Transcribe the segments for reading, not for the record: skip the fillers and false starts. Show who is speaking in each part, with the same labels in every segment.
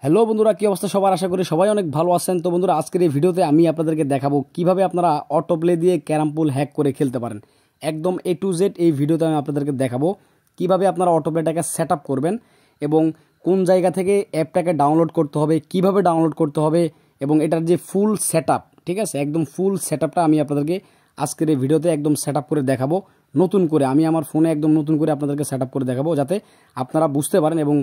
Speaker 1: Hello বন্ধুরা, কি অবস্থা সবার? আশা করি সবাই অনেক ভালো আছেন। তো বন্ধুরা, আজকের এই ভিডিওতে আমি আপনাদেরকে দেখাবো কিভাবে আপনারা অটো প্লে দিয়ে ক্যারাম পুল হ্যাক করে খেলতে পারেন। একদম A to Z এই ভিডিওতে আমি আপনাদেরকে দেখাবো কিভাবে আপনারা অটো প্লেটাকে সেট আপ করবেন এবং কোন জায়গা থেকে অ্যাপটাকে ডাউনলোড করতে হবে, কিভাবে ডাউনলোড করতে হবে এবং এটার যে ফুল সেট আপ, ঠিক আছে, একদম ফুল সেট আপটা আমি আপনাদেরকে আজকের এই ভিডিওতে একদম সেট আপ করে দেখাবো। নতুন করে আমি আমার ফোনে একদম নতুন করে আপনাদেরকে সেট আপ করে দেখাবো, যাতে আপনারা বুঝতে পারেন এবং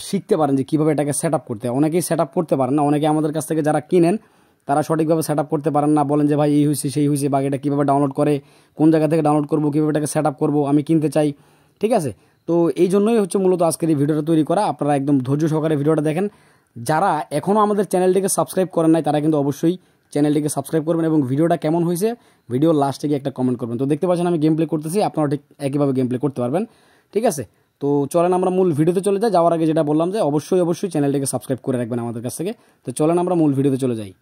Speaker 1: শিখতে পারেন যে কীভাবে এটাকে সেট আপ করতে হয়। অনেকেই সেট আপ করতে পারেন না, অনেকে আমাদের কাছ থেকে যারা কিনেন তারা সঠিকভাবে সেট আপ করতে পারেন না, বলেন যে ভাই এই হয়েছে সেই হয়েছে, বা এটা কীভাবে ডাউনলোড করে, কোন জায়গা থেকে ডাউনলোড করবো, কীভাবে এটাকে সেট আপ করবো, আমি কিনতে চাই, ঠিক আছে। তো এই জন্যই হচ্ছে মূলত আজকের এই ভিডিওটা তৈরি করা। আপনারা একদম ধৈর্য সহকারে ভিডিওটা দেখেন। যারা এখনও আমাদের চ্যানেলটিকে সাবস্ক্রাইব করেন নাই তারা কিন্তু অবশ্যই চ্যানেলটিকে সাবস্ক্রাইব করবেন এবং ভিডিওটা কেমন হয়েছে ভিডিওর লাস্টে গিয়ে একটা কমেন্ট করবেন। তো দেখতে পাচ্ছেন আমি গেম প্লে করতেছি, আপনারা ঠিক একইভাবে গেম প্লে করতে পারবেন, ঠিক আছে। তো চলেন আমরা মূল ভিডিওতে চলে যাই। যাওয়ার আগে যেটা বললাম যে অবশ্যই চ্যানেলটিকে সাবস্ক্রাইব করে রাখবেন আমাদের কাছ থেকে। তো চলেন আমরা মূল ভিডিওতে চলে যাই।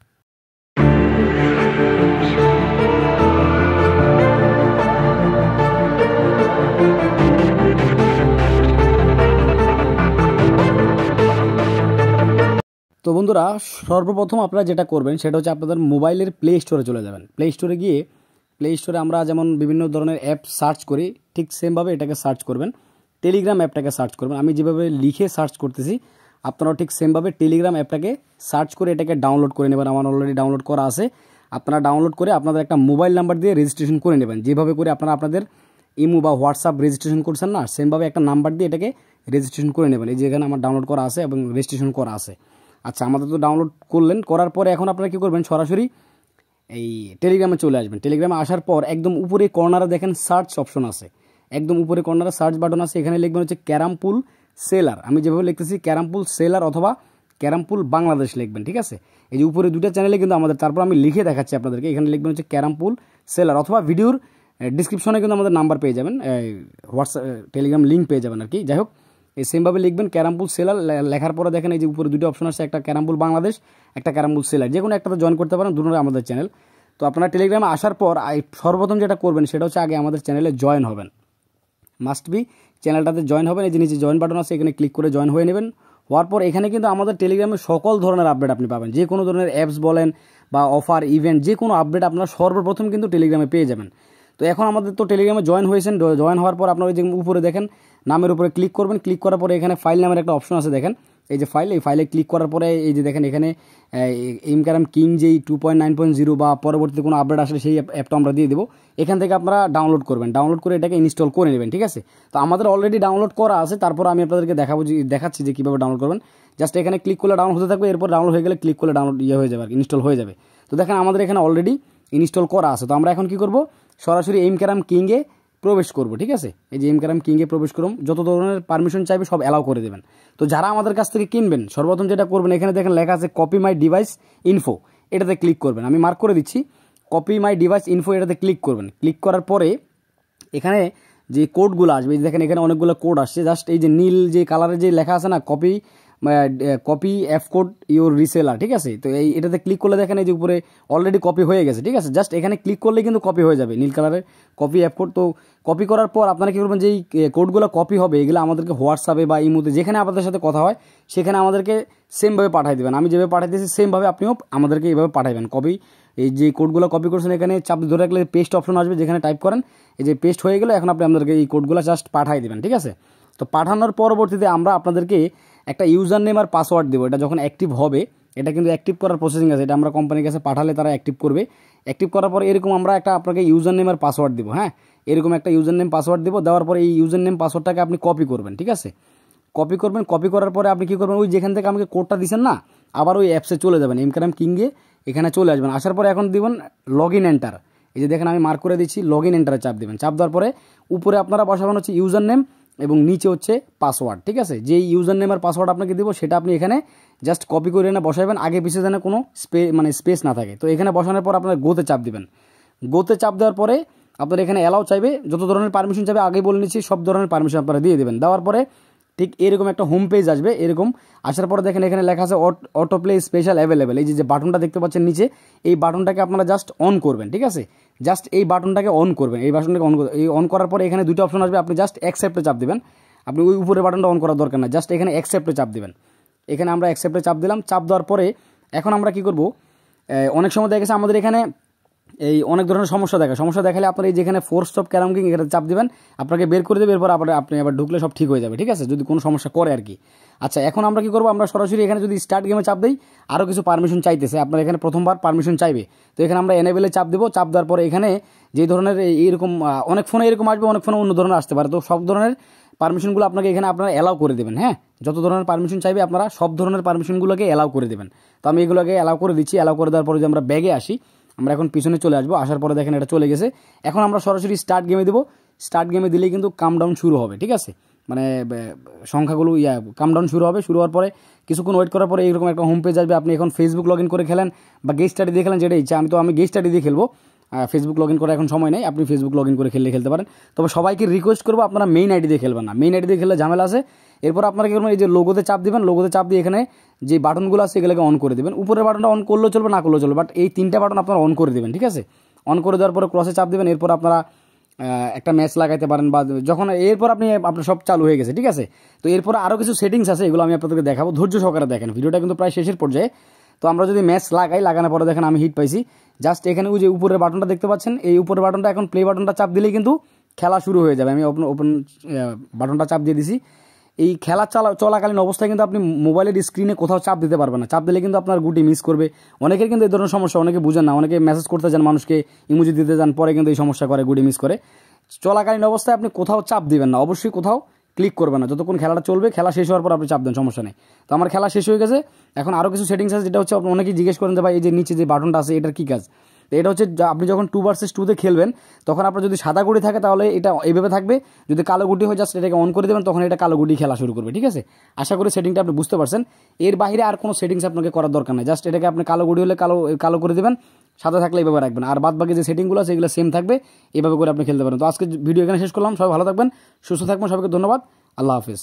Speaker 1: তো বন্ধুরা, সর্বপ্রথম আপনারা যেটা করবেন সেটা হচ্ছে আপনাদের মোবাইলের প্লে স্টোরে চলে যাবেন। প্লে স্টোরে গিয়ে প্লে স্টোরে আমরা যেমন বিভিন্ন ধরনের অ্যাপ সার্চ করি, ঠিক সেমভাবে এটাকে সার্চ করবেন। টেলিগ্রাম অ্যাপটাকে সার্চ করবেন। আমি যেভাবে লিখে সার্চ করতেছি আপনারাও ঠিক সেমভাবে টেলিগ্রাম অ্যাপটাকে সার্চ করে এটাকে ডাউনলোড করে নেবেন। আমার অলরেডি ডাউনলোড করা আছে। আপনারা ডাউনলোড করে আপনাদের একটা মোবাইল নাম্বার দিয়ে রেজিস্ট্রেশন করে নেবেন। যেভাবে করে আপনারা আপনাদের ইমো বা হোয়াটসঅ্যাপ রেজিস্ট্রেশন করছেন না, সেমভাবে একটা নাম্বার দিয়ে এটাকে রেজিস্ট্রেশন করে নেবেন। এই যে এখানে আমার ডাউনলোড করা আছে এবং রেজিস্ট্রেশন করা আছে। আচ্ছা, আমাদের তো ডাউনলোড করলেন, করার পরে এখন আপনারা কী করবেন, সরাসরি এই টেলিগ্রামে চলে আসবেন। টেলিগ্রামে আসার পর একদম উপরে কর্নারে দেখেন সার্চ অপশন আছে, একদম উপরে কর্নারে সার্চ বাটন আছে। এখানে লিখবেন হচ্ছে ক্যারাম পুল সেলার। আমি যেভাবে লিখতেছি ক্যারাম পুল সেলার অথবা ক্যারাম পুল বাংলাদেশ লিখবেন, ঠিক আছে। এই যে উপরে দুটা চ্যানেলে কিন্তু আমাদের, তারপর আমি লিখে দেখাচ্ছি আপনাদেরকে। এখানে লিখবেন হচ্ছে ক্যারাম পুল সেলার, অথবা ভিডিওর ডিসক্রিপশনে কিন্তু আমাদের নাম্বার পেয়ে যাবেন, হোয়াটসঅ্যাপ টেলিগ্রাম লিঙ্ক পেয়ে যাবেন আর কি। যাই হোক, এই সেমভাবে লিখবেন ক্যারাম পুল সেলার। লেখার পরে দেখেন এই যে উপরে দুটো অপশন আছে, একটা ক্যারাম পুল বাংলাদেশ, একটা ক্যারাম পুল সেলার। যে কোনো একটাতে জয়েন করতে পারেন, দুটোই আমাদের চ্যানেল। তো আপনারা টেলিগ্রামে আসার পর সর্বপ্রথম যেটা করবেন সেটা হচ্ছে আগে আমাদের চ্যানেলে জয়েন হবেন। মাস্ট বি চ্যানেলটাতে জয়েন হবেন। এই যে নিচে জয়েন বাটন আছে, এখানে ক্লিক করে জয়েন হয়ে নেবেন। হওয়ার পর এখানে কিন্তু আমাদের টেলিগ্রামে সকল ধরনের আপডেট আপনি পাবেন। যে কোনো ধরনের অ্যাপস বলেন বা অফার ইভেন্ট, যে কোনো আপডেট আপনারা সর্বপ্রথম কিন্তু টেলিগ্রামে পেয়ে যাবেন। তো এখন আমাদের তো টেলিগ্রামে জয়েন হয়েছেন। জয়েন হওয়ার পর আপনারা যে উপরে দেখেন নামের উপরে ক্লিক করবেন। ক্লিক করার পরে এখানে ফাইল নামের একটা অপশন আছে, দেখেন এই যে ফাইল, এই ফাইলে ক্লিক করার পরে এই যে দেখেন এখানে ক্যারাম কিং যেই 2.9.0 বা পরবর্তীতে কোনো আপডেট আসলে সেই অ্যাপটা আমরা দিয়ে দেবো। এখান থেকে আপনারা ডাউনলোড করবেন, ডাউনলোড করে এটাকে ইনস্টল করে নেবেন, ঠিক আছে। তো আমাদের অলরেডি ডাউনলোড করা আছে, তারপর আমি আপনাদেরকে দেখাচ্ছি যে কীভাবে ডাউনলোড করবেন। জাস্ট এখানে ক্লিক করলে ডাউনলোড হতে থাকবে, এরপর ডাউনলোড হয়ে গেলে ক্লিক করলে ডাউনলোড হয়ে যাবে, ইনস্টল হয়ে যাবে। তো দেখেন আমাদের এখানে অলরেডি ইনস্টল করা আছে। তো আমরা এখন কি করব, সরাসরি ক্যারাম কিংয়ে প্রবেশ করব, ঠিক আছে। এই যে ক্যারাম কিংয়ে প্রবেশ করুন, যত ধরনের পারমিশন চাইবে সব অ্যালাউ করে দেবেন। তো যারা আমাদের কাছ থেকে কিনবেন সর্বপ্রথম যেটা করবেন, এখানে দেখেন লেখা আছে কপি মাই ডিভাইস ইনফো, এটাতে ক্লিক করবেন। আমি মার্ক করে দিচ্ছি, কপি মাই ডিভাইস ইনফো, এটাতে ক্লিক করবেন। ক্লিক করার পরে এখানে যে কোডগুলো আসবে, দেখেন এখানে অনেকগুলো কোড আসছে। জাস্ট এই যে নীল যে কালারের যে লেখা আছে না, copy F code your reseller, ঠিক আছে। তো এটাতে ক্লিক করলে দেখেন এই যে উপরে অলরেডি কপি হয়ে গেছে, ঠিক আছে। জাস্ট এখানে ক্লিক করলে কিন্তু কপি হয়ে যাবে, নীল কালারের কপি এফ কোড। তো কপি করার পর আপনারা কী করবেন, যে এই কোডগুলো কপি হবে এগুলো আমাদেরকে হোয়াটসঅ্যাপে বা ইমোতে যেখানে আপনাদের সাথে কথা হয় সেখানে আমাদেরকে সেমভাবে পাঠিয়ে দেবেন। আমি যেভাবে পাঠাইতেছি সেমভাবে আপনিও আমাদেরকে এইভাবে পাঠাবেন। এই যে কোডগুলো কপি করছেন এখানে চাপ ধরে রাখলে পেস্ট অপশন আসবে, যেখানে টাইপ করেন এই যে পেস্ট হয়ে গেলে এখন আপনি আমাদেরকে এই কোডগুলো জাস্ট পাঠিয়ে দেবেন, ঠিক আছে। তো পাঠানোর পরবর্তীতে আমরা আপনাদেরকে একটা ইউজার নেম আর পাসওয়ার্ড দেবো। এটা যখন অ্যাক্টিভ হবে, এটা কিন্তু অ্যাক্টিভ করার প্রসেসিং আছে, এটা আমরা কোম্পানির কাছে পাঠালে তারা অ্যাক্টিভ করবে। অ্যাক্টিভ করার পরে এরকম আমরা একটা আপনাকে ইউজার নেম আর পাসওয়ার্ড দেবো, হ্যাঁ, এরকম একটা ইউজার নেম পাসওয়ার্ড দেবো। দেওয়ার পরে এই ইউজার নেম পাসওয়ার্ডটাকে আপনি কপি করবেন, ঠিক আছে। কপি করবেন, কপি করার পরে আপনি কী করবেন, ওই যেখান থেকে আমাকে কোডটা দিচ্ছেন না, আবার ওই অ্যাপসে চলে যাবেন, ক্যারাম কিংয়ে এখানে চলে আসবেন। আসার পরে এখন দিবেন লগ ইন এন্টার। এই যে দেখেন আমি মার্ক করে দিচ্ছি, লগ ইন এন্টারে চাপ দেবেন। চাপ দেওয়ার পরে উপরে আপনারা বসাবেন হচ্ছে ইউজার নেম এবং নিচে হচ্ছে পাসওয়ার্ড, ঠিক আছে। যেই ইউজার নেম আর পাসওয়ার্ড আপনাকে দিব সেটা আপনি এখানে জাস্ট কপি করে এনে বসাবেন, আগে পিছিয়ে যেন কোনো স্পেস না থাকে। তো এখানে বসানোর পর আপনার গোতে চাপ দিবেন। গোতে চাপ দেওয়ার পরে আপনার এখানে অ্যালাউ চাইবে, যত ধরনের পারমিশন চাইবে আগে বলে নিচ্ছি, সব ধরনের পারমিশন আপনারা দিয়ে দেবেন। দেওয়ার পরে ঠিক এরকম একটা হোম পেজ আসবে। এরকম আসার পরে দেখেন এখানে লেখা আছে অটো প্লে স্পেশাল অ্যাভেলেবেল। এই যে বাটনটা দেখতে পাচ্ছেন নিচে, এই বাটনটাকে আপনারা জাস্ট অন করবেন, ঠিক আছে। জাস্ট এই বাটনটাকে অন করবেন, এই বাটনটাকে অন করার পরে এখানে দুটো অপশন আসবে, আপনি জাস্ট অ্যাকসেপ্টে চাপ দেবেন। আপনি ওই উপরে বাটনটা অন করার দরকার না, জাস্ট এখানে অ্যাকসেপ্টে চাপ দেবেন। এখানে আমরা অ্যাকসেপ্টে চাপ দিলাম। চাপ দেওয়ার পরে এখন আমরা কি করব, অনেক সময় দেখা গেছে আমাদের এখানে এই অনেক ধরনের সমস্যা দেখালে আপনার এই যেখানে ফোর্স স্টপ ক্যারাম কিং এখানে চাপ দিবেন, আপনাকে বের করে দেবে, এরপর আপনি আবার ঢুকলে সব ঠিক হয়ে যাবে, ঠিক আছে, যদি কোনো সমস্যা করে আর কি। আচ্ছা, এখন আমরা কি করবো, আমরা সরাসরি এখানে যদি স্টার্ট গেমে চাপ দিই, আরও কিছু পারমিশন চাইতেছে, আপনার এখানে প্রথমবার পারমিশন চাইবে, তো এখানে আমরা এনেবেলে চাপ দেবো। চাপ দেওয়ার পরে এখানে যে ধরনের এইরকম অনেক ফোনে এরকম আসবে, অনেক ফোনে অন্য ধরনের আসতে পারে, তো সব ধরনের পারমিশনগুলো আপনাকে এখানে আপনারা অ্যালাউ করে দেবেন। হ্যাঁ, যত ধরনের পারমিশন চাইবে আপনারা সব ধরনের পারমিশনগুলোকে অ্যালাউ করে দেবেন। তো আমি এগুলোকে অ্যালাউ করে দিচ্ছি। অ্যালাউ করে দেওয়ার পরে যদি আমরা ব্যাগে আসি, আমরা এখন পিছনে চলে আসবো। আসার পরে দেখেন এটা চলে গেছে। এখন আমরা সরাসরি স্টার্ট গেমে দেবো। স্টার্ট গেমে দিলেই কিন্তু কামডাউন শুরু হবে, ঠিক আছে, মানে সংখ্যাগুলো কামডাউন শুরু হবে। শুরু হওয়ার পরে কিছুক্ষণ ওয়েট করার পরে এইরকম একটা হোম পেজ আসবে। আপনি এখন ফেসবুক লগ ইন করে খেলেন বা গেস্ট স্টাডি দিয়ে খেলেন, যেটা ইচ্ছা। আমি গেস্ট স্টাডি দিয়ে খেলবো, ফেসবুক লগ ইন করে এখন সময় নেই, আপনি ফেসবুক লগ ইন করে খেলতে পারেন। তবে সবাইকে রিকোয়েস্ট করবো আপনারা মেইন আইডি দিয়ে খেলবেন না, মেইন আইডি দিয়ে খেললে ঝামেলা আছে। এরপর আপনারা কি করবেন, এই যে লোগোতে চাপ দিবেন, লোগোতে চাপ দিয়ে এখানে যে বাটনগুলো আছে এগুলোকে অন করে দেবেন। উপরের বাটনটা অন করলেও চলবে, না করলেও চলবে, বাট এই 3টা বাটন আপনারা অন করে দেবেন, ঠিক আছে। অন করে দেওয়ার পরে ক্রসে চাপ দেবেন। এরপর আপনারা একটা ম্যাচ লাগাইতে পারেন, বা যখন এরপর আপনার সব চালু হয়ে গেছে, ঠিক আছে। তো এরপর আরও কিছু সেটিংস আছে, এগুলো আমি আপনাদেরকে দেখাবো, ধৈর্য সহকারে দেখেন, ভিডিওটা কিন্তু প্রায় শেষের পর্যায়ে। তো আমরা যদি ম্যাচ লাগানোর পরে দেখেন আমি হিট পাইছি। জাস্ট এখানে ওই যে উপরের বাটনটা দেখতে পাচ্ছেন, এই উপরের বাটনটা এখন প্লে বাটনটা চাপ দিলেই কিন্তু খেলা শুরু হয়ে যাবে। আমি ওপেন বাটনটা চাপ দিয়ে দিছি। এই খেলা চলাকালীন অবস্থায় কিন্তু আপনি মোবাইলের স্ক্রিনে কোথাও চাপ দিতে পারবেন না, চাপ দিলে কিন্তু আপনার গুটি মিস করবে। অনেকের কিন্তু এই ধরনের সমস্যা, অনেকে বুঝেন না, অনেকে মেসেজ করতে যান, মানুষকে ইমোজি দিতে যান, পরে কিন্তু এই সমস্যা করে, গুটি মিস করে। চলাকালীন অবস্থায় আপনি কোথাও চাপ দিবেন না, অবশ্যই কোথাও ক্লিক করবেন না, যতক্ষণ খেলাটা চলবে। খেলা শেষ হওয়ার পর আপনি চাপ দেন, সমস্যা নেই। তো আমার খেলা শেষ হয়ে গেছে। এখন আরও কিছু সেটিংস আছে, যেটা হচ্ছে অনেকেই জিজ্ঞেস করেন যে ভাই এই যে নিচে যে বাটনটা আছে এটার কী কাজ। তো এটা হচ্ছে আপনি যখন 2 vs 2 খেলবেন, তখন আপনার যদি সাদা গুটি থাকে তাহলে এটা এইভাবে থাকবে, যদি কালো গুটি হয় জাস্ট এটাকে অন করে দেবেন, তখন এটা কালো গুটি খেলা শুরু করবে, ঠিক আছে। আশা করি সেটিংটা আপনি বুঝতে পারছেন। এর বাইরে আর কোনো সেটিংস আপনাকে করার দরকার নেই, জাস্ট এটাকে আপনি কালো গুটি হলে কালো করে দেবেন, সাদা থাকলে এইভাবে রাখবেন, আর বাদ বাকি যে সেটিংগুলো আছে এগুলো সেম থাকবে, এইভাবে করে আপনি খেলতে পারেন। তো আজকে ভিডিও এখানে শেষ করলাম। সবাই ভালো থাকবেন, সুস্থ থাকবেন, সবাইকে ধন্যবাদ, আল্লাহ হাফিজ।